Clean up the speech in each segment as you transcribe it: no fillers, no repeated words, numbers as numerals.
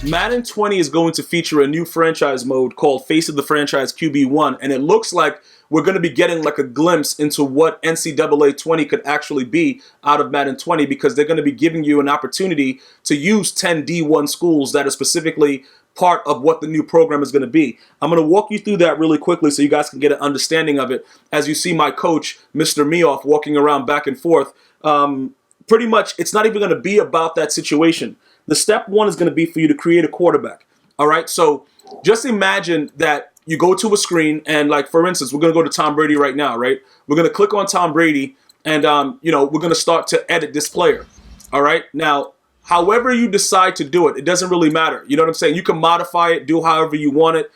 Madden 20 is going to feature a new franchise mode called Face of the Franchise QB1, and it looks like we're going to be getting like a glimpse into what NCAA 20 could actually be out of Madden 20, because they're going to be giving you an opportunity to use 10 D1 schools that are specifically part of what the new program is going to be. I'm going to walk you through that really quickly so you guys can get an understanding of it as you see my coach, Mr. Meoff, walking around back and forth. Pretty much, it's not even going to be about that situation. The step one is going to be for you to create a quarterback. All right, so just imagine that you go to a screen and, like, for instance, we're going to go to Tom Brady right now, right? We're going to click on Tom Brady and, we're going to start to edit this player. All right, now, however you decide to do it, it doesn't really matter. You know what I'm saying? You can modify it, do however you want it,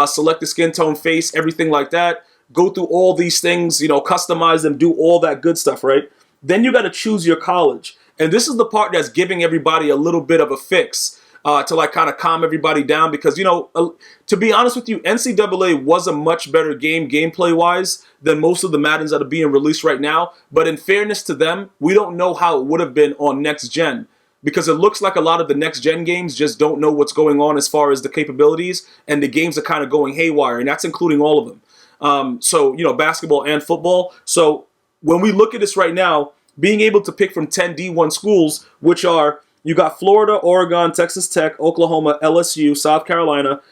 select the skin tone, face, everything like that. Go through all these things, customize them, do all that good stuff, right? Then you got to choose your college. And this is the part that's giving everybody a little bit of a fix to like kind of calm everybody down, because, to be honest with you, NCAA was a much better game gameplay-wise than most of the Maddens that are being released right now. But in fairness to them, we don't know how it would have been on next gen, because it looks like a lot of the next gen games just don't know what's going on as far as the capabilities, and the games are kind of going haywire, and that's including all of them. So, basketball and football. So when we look at this right now, being able to pick from 10 D1 schools, which are, you got Florida, Oregon, Texas Tech, Oklahoma, LSU, South Carolina,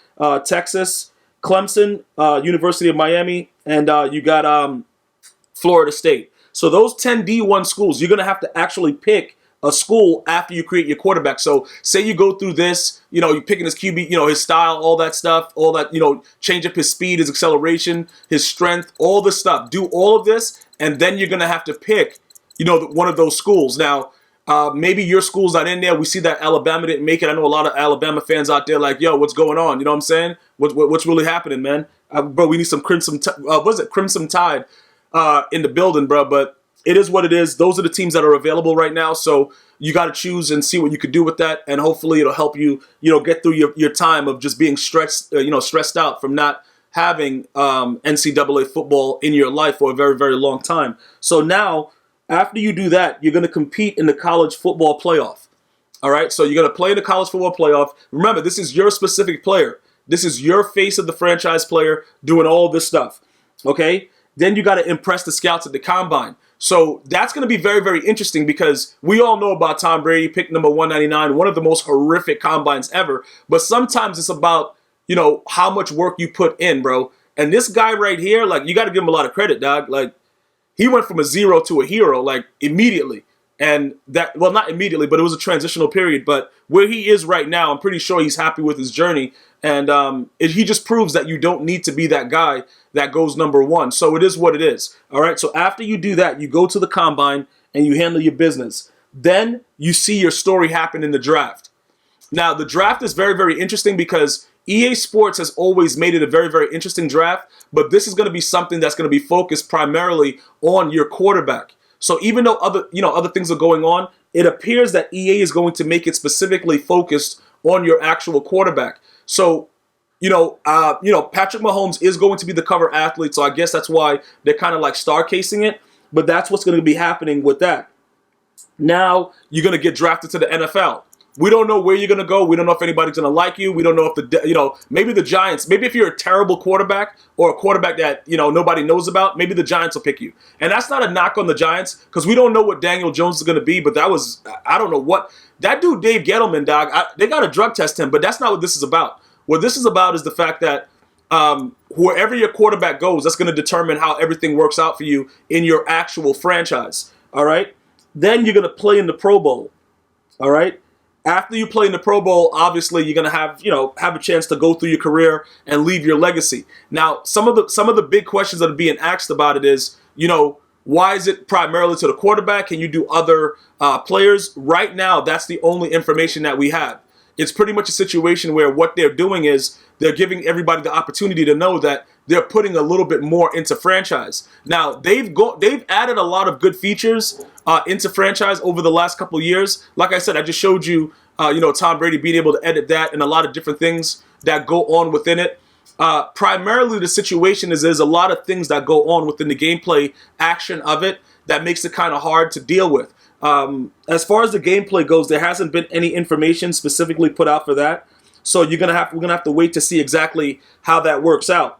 Texas, Clemson, University of Miami, and you got Florida State. So those 10 D1 schools, you're going to have to actually pick a school after you create your quarterback. So say you go through this, you're picking his QB, his style, all that stuff, all that, change up his speed, his acceleration, his strength, all this stuff. Do all of this, and then you're going to have to pick, one of those schools. Now, maybe your school's not in there. We see that Alabama didn't make it. I know a lot of Alabama fans out there like, yo, what's going on? You know what I'm saying? What's really happening, man? Bro, we need some Crimson Tide in the building, bro. But it is what it is. Those are the teams that are available right now. So you got to choose and see what you could do with that. And hopefully it'll help you, get through your time of just being stressed out from not having NCAA football in your life for a very, very long time. So now, after you do that, you're going to compete in the college football playoff. All right, so you're going to play in the college football playoff. Remember, this is your specific player. This is your face of the franchise player doing all this stuff. Okay, then you got to impress the scouts at the combine. So that's going to be very, very interesting, because we all know about Tom Brady, pick number 199, one of the most horrific combines ever. But sometimes it's about, how much work you put in, bro. And this guy right here, like, you got to give him a lot of credit, dog. Like, he went from a zero to a hero, like, immediately. And that, well, not immediately, but it was a transitional period. But where he is right now, I'm pretty sure he's happy with his journey. And he just proves that you don't need to be that guy that goes number one. So it is what it is. All right. So after you do that, you go to the combine and you handle your business. Then you see your story happen in the draft. Now, the draft is very, very interesting, because EA Sports has always made it a very, very interesting draft, but this is going to be something that's going to be focused primarily on your quarterback. So even though other things are going on, it appears that EA is going to make it specifically focused on your actual quarterback. So, Patrick Mahomes is going to be the cover athlete, so I guess that's why they're kind of like star casing it, but that's what's going to be happening with that. Now you're going to get drafted to the NFL. We don't know where you're going to go. We don't know if anybody's going to like you. We don't know if maybe the Giants, maybe if you're a terrible quarterback or a quarterback that, nobody knows about, maybe the Giants will pick you. And that's not a knock on the Giants, because we don't know what Daniel Jones is going to be, but I don't know what, that dude, Dave Gettleman, dog, they got to drug test him, but that's not what this is about. What this is about is the fact that wherever your quarterback goes, that's going to determine how everything works out for you in your actual franchise. All right. Then you're going to play in the Pro Bowl. All right. After you play in the Pro Bowl, obviously you're going to have a chance to go through your career and leave your legacy. Now, some of the big questions that are being asked about it is, why is it primarily to the quarterback? Can you do other players? Right now, that's the only information that we have. It's pretty much a situation where what they're doing is they're giving everybody the opportunity to know that they're putting a little bit more into franchise. Now, they've added a lot of good features into franchise over the last couple of years. Like I said, I just showed you, Tom Brady being able to edit that and a lot of different things that go on within it. Primarily, the situation is there's a lot of things that go on within the gameplay action of it that makes it kind of hard to deal with. As far as the gameplay goes, there hasn't been any information specifically put out for that. So we're gonna have to wait to see exactly how that works out.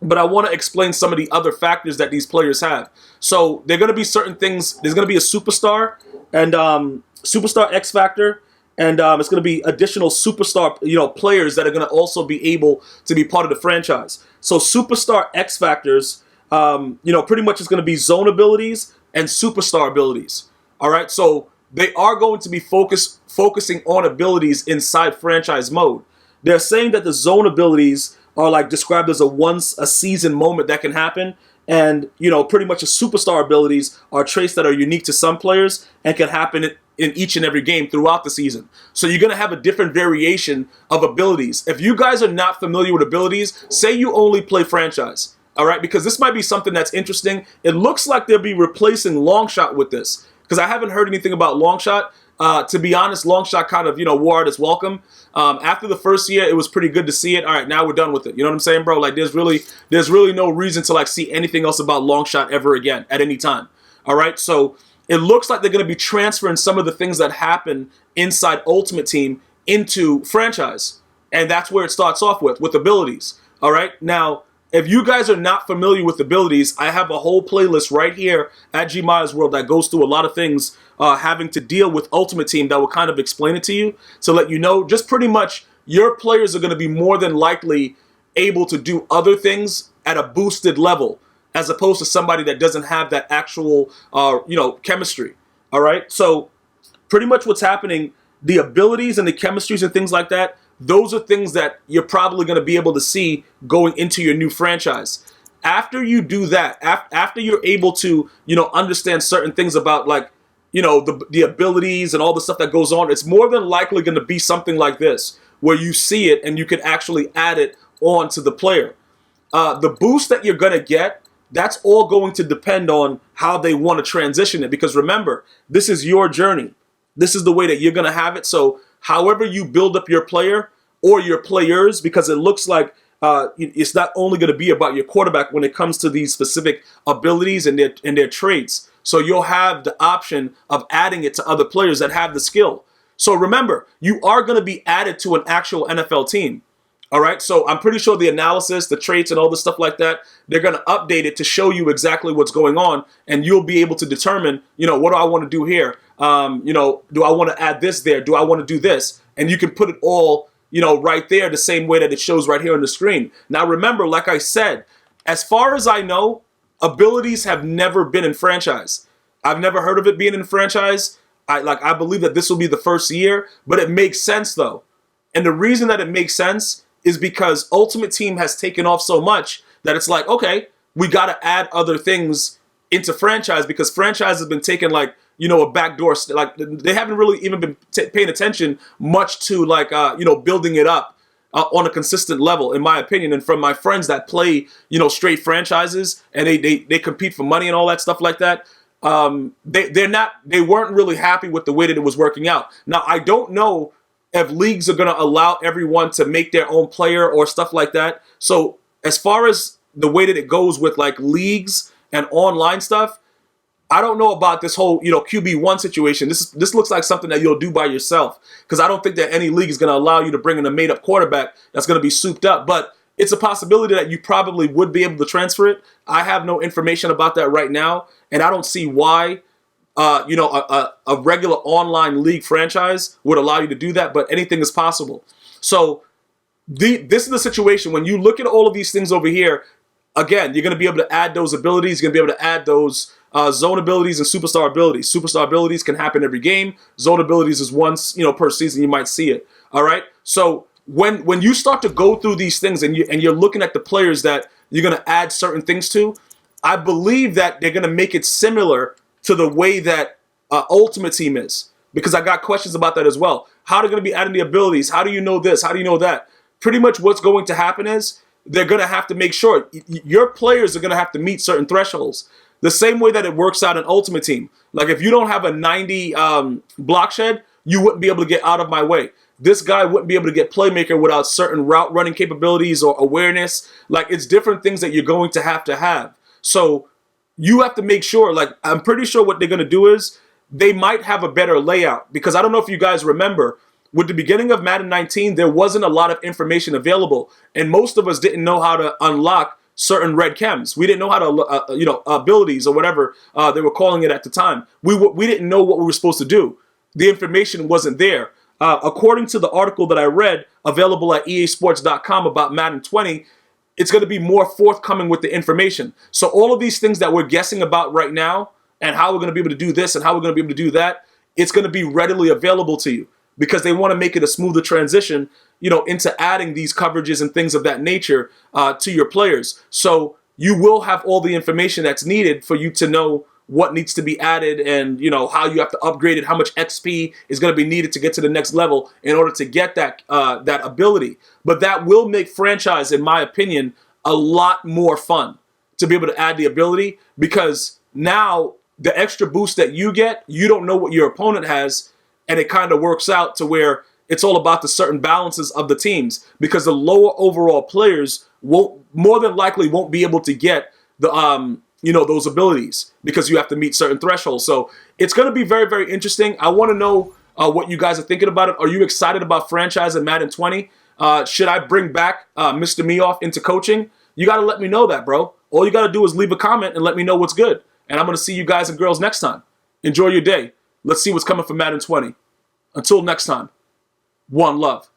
But I want to explain some of the other factors that these players have. So there are going to be certain things. There's going to be a superstar and superstar X factor, and it's going to be additional superstar players that are going to also be able to be part of the franchise. So superstar X factors, pretty much is going to be zone abilities and superstar abilities. All right, so they are going to be focusing on abilities inside franchise mode. They're saying that the zone abilities are like described as a once a season moment that can happen, and pretty much the superstar abilities are traits that are unique to some players and can happen in each and every game throughout the season. So you're going to have a different variation of abilities. If you guys are not familiar with abilities, say you only play franchise, all right, because this might be something that's interesting. It looks like they'll be replacing long shot with this, because I haven't heard anything about long shot. To be honest, long shot kind of, wore out its welcome. After the first year, it was pretty good to see it. All right, now we're done with it. You know what I'm saying, bro? Like, there's really no reason to like see anything else about long shot ever again at any time. All right, so it looks like they're going to be transferring some of the things that happen inside Ultimate Team into franchise, and that's where it starts off with abilities. All right, now, if you guys are not familiar with abilities, I have a whole playlist right here at GmiasWorld that goes through a lot of things having to deal with Ultimate Team that will kind of explain it to you to let you know. Just pretty much your players are going to be more than likely able to do other things at a boosted level as opposed to somebody that doesn't have that actual, chemistry. All right? So pretty much what's happening, the abilities and the chemistries and things like that, those are things that you're probably going to be able to see going into your new franchise. After you do that, after you're able to, understand certain things about like, the abilities and all the stuff that goes on, it's more than likely going to be something like this, where you see it and you can actually add it on to the player. The boost that you're going to get, that's all going to depend on how they want to transition it. Because remember, this is your journey. This is the way that you're going to have it. So however you build up your player or your players, because it looks like it's not only going to be about your quarterback when it comes to these specific abilities and their traits. So you'll have the option of adding it to other players that have the skill. So remember, you are going to be added to an actual NFL team. All right, so I'm pretty sure the analysis, the traits, and all the stuff like that, they're going to update it to show you exactly what's going on, and you'll be able to determine, what do I want to do here? Do I want to add this there? Do I want to do this? And you can put it all, right there the same way that it shows right here on the screen. Now, remember, like I said, as far as I know, abilities have never been in franchise. I've never heard of it being in franchise. I believe that this will be the first year, but it makes sense, though. And the reason that it makes sense is because Ultimate Team has taken off so much that it's like, okay, we got to add other things into franchise, because franchise has been taking like, a backdoor, like they haven't really even been paying attention much to like, building it up on a consistent level, in my opinion. And from my friends that play, straight franchises and they compete for money and all that stuff like that, they weren't really happy with the way that it was working out. Now, I don't know if leagues are going to allow everyone to make their own player or stuff like that. So as far as the way that it goes with like leagues and online stuff, I don't know about this whole, QB1 situation. This looks like something that you'll do by yourself, because I don't think that any league is going to allow you to bring in a made-up quarterback that's going to be souped up. But it's a possibility that you probably would be able to transfer it. I have no information about that right now, and I don't see why a regular online league franchise would allow you to do that, but anything is possible. So this is the situation. When you look at all of these things over here, again, you're going to be able to add those abilities. You're going to be able to add those zone abilities and superstar abilities. Superstar abilities can happen every game. Zone abilities is once, per season you might see it. All right? So when you start to go through these things and you're looking at the players that you're going to add certain things to, I believe that they're going to make it similar to the way that Ultimate Team is, because I got questions about that as well. How they're going to be adding the abilities? How do you know this? How do you know that? Pretty much what's going to happen is they're going to have to make sure your players are going to have to meet certain thresholds. The same way that it works out in Ultimate Team. Like if you don't have a 90 block shed, you wouldn't be able to get out of my way. This guy wouldn't be able to get playmaker without certain route running capabilities or awareness. Like it's different things that you're going to have. So you have to make sure, like I'm pretty sure what they're going to do is they might have a better layout, because I don't know if you guys remember with the beginning of Madden 19, there wasn't a lot of information available, and most of us didn't know how to unlock certain red chems. We didn't know how to, abilities or whatever they were calling it at the time. We didn't know what we were supposed to do. The information wasn't there. According to the article that I read, available at easports.com about Madden 20, it's going to be more forthcoming with the information. So all of these things that we're guessing about right now, and how we're going to be able to do this and how we're going to be able to do that, it's going to be readily available to you, because they want to make it a smoother transition, into adding these coverages and things of that nature to your players. So you will have all the information that's needed for you to know what needs to be added, and how you have to upgrade it, how much XP is going to be needed to get to the next level in order to get that ability. But that will make franchise, in my opinion, a lot more fun to be able to add the ability, because now the extra boost that you get, you don't know what your opponent has, and it kind of works out to where it's all about the certain balances of the teams, because the lower overall players more than likely won't be able to get the those abilities, because you have to meet certain thresholds. So it's going to be very, very interesting. I want to know what you guys are thinking about it. Are you excited about franchise in Madden 20? Should I bring back Mr. Meoff into coaching? You got to let me know that, bro. All you got to do is leave a comment and let me know what's good. And I'm going to see you guys and girls next time. Enjoy your day. Let's see what's coming from Madden 20. Until next time, one love.